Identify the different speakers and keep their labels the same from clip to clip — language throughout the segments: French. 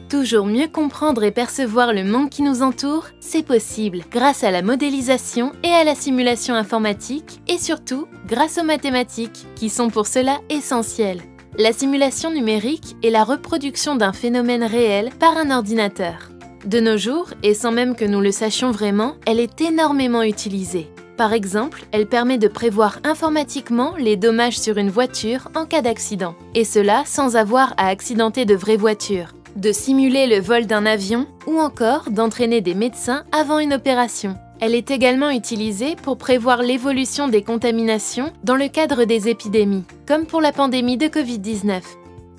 Speaker 1: Toujours mieux comprendre et percevoir le monde qui nous entoure, c'est possible grâce à la modélisation et à la simulation informatique et surtout grâce aux mathématiques qui sont pour cela essentielles. La simulation numérique est la reproduction d'un phénomène réel par un ordinateur. De nos jours, et sans même que nous le sachions vraiment, elle est énormément utilisée. Par exemple, elle permet de prévoir informatiquement les dommages sur une voiture en cas d'accident, et cela sans avoir à accidenter de vraies voitures, de simuler le vol d'un avion ou encore d'entraîner des médecins avant une opération. Elle est également utilisée pour prévoir l'évolution des contaminations dans le cadre des épidémies, comme pour la pandémie de Covid-19.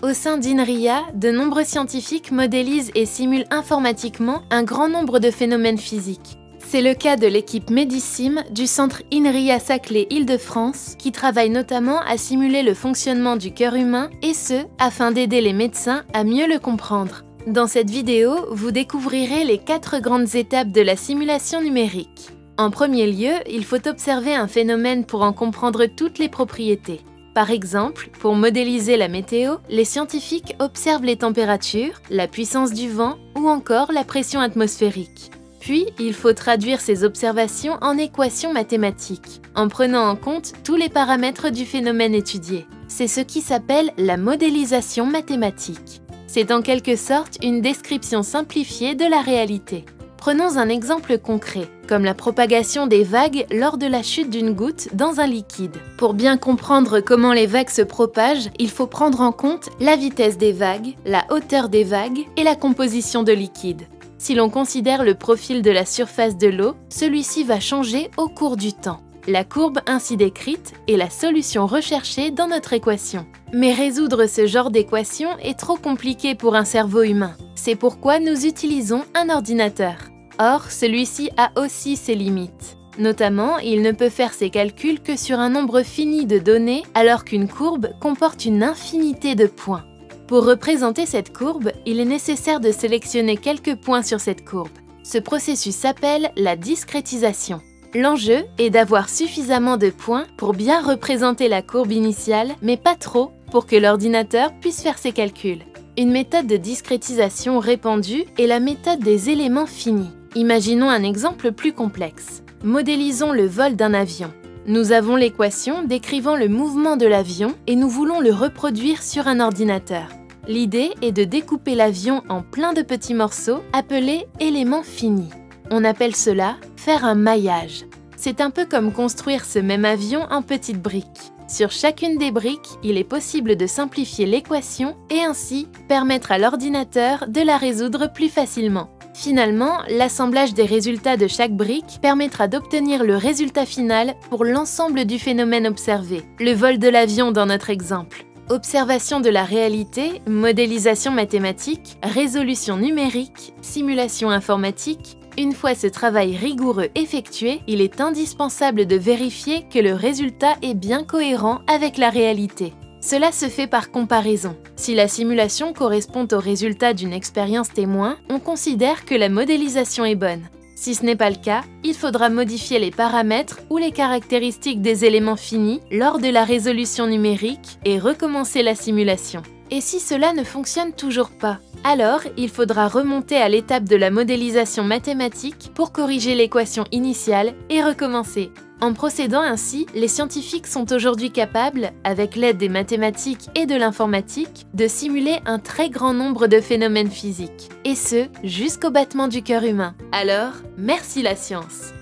Speaker 1: Au sein d'INRIA, de nombreux scientifiques modélisent et simulent informatiquement un grand nombre de phénomènes physiques. C'est le cas de l'équipe Médisim du centre INRIA-Saclay Île-de-France qui travaille notamment à simuler le fonctionnement du cœur humain et ce, afin d'aider les médecins à mieux le comprendre. Dans cette vidéo, vous découvrirez les 4 grandes étapes de la simulation numérique. En premier lieu, il faut observer un phénomène pour en comprendre toutes les propriétés. Par exemple, pour modéliser la météo, les scientifiques observent les températures, la puissance du vent ou encore la pression atmosphérique. Puis, il faut traduire ces observations en équations mathématiques, en prenant en compte tous les paramètres du phénomène étudié. C'est ce qui s'appelle la modélisation mathématique. C'est en quelque sorte une description simplifiée de la réalité. Prenons un exemple concret, comme la propagation des vagues lors de la chute d'une goutte dans un liquide. Pour bien comprendre comment les vagues se propagent, il faut prendre en compte la vitesse des vagues, la hauteur des vagues et la composition de liquide. Si l'on considère le profil de la surface de l'eau, celui-ci va changer au cours du temps. La courbe ainsi décrite est la solution recherchée dans notre équation. Mais résoudre ce genre d'équation est trop compliqué pour un cerveau humain. C'est pourquoi nous utilisons un ordinateur. Or, celui-ci a aussi ses limites. Notamment, il ne peut faire ses calculs que sur un nombre fini de données, alors qu'une courbe comporte une infinité de points. Pour représenter cette courbe, il est nécessaire de sélectionner quelques points sur cette courbe. Ce processus s'appelle la discrétisation. L'enjeu est d'avoir suffisamment de points pour bien représenter la courbe initiale, mais pas trop pour que l'ordinateur puisse faire ses calculs. Une méthode de discrétisation répandue est la méthode des éléments finis. Imaginons un exemple plus complexe. Modélisons le vol d'un avion. Nous avons l'équation décrivant le mouvement de l'avion et nous voulons le reproduire sur un ordinateur. L'idée est de découper l'avion en plein de petits morceaux appelés éléments finis. On appelle cela faire un maillage. C'est un peu comme construire ce même avion en petites briques. Sur chacune des briques, il est possible de simplifier l'équation et ainsi permettre à l'ordinateur de la résoudre plus facilement. Finalement, l'assemblage des résultats de chaque brique permettra d'obtenir le résultat final pour l'ensemble du phénomène observé, le vol de l'avion dans notre exemple. Observation de la réalité, modélisation mathématique, résolution numérique, simulation informatique. Une fois ce travail rigoureux effectué, il est indispensable de vérifier que le résultat est bien cohérent avec la réalité. Cela se fait par comparaison. Si la simulation correspond au résultat d'une expérience témoin, on considère que la modélisation est bonne. Si ce n'est pas le cas, il faudra modifier les paramètres ou les caractéristiques des éléments finis lors de la résolution numérique et recommencer la simulation. Et si cela ne fonctionne toujours pas, alors il faudra remonter à l'étape de la modélisation mathématique pour corriger l'équation initiale et recommencer. En procédant ainsi, les scientifiques sont aujourd'hui capables, avec l'aide des mathématiques et de l'informatique, de simuler un très grand nombre de phénomènes physiques. Et ce, jusqu'au battement du cœur humain. Alors, merci la science!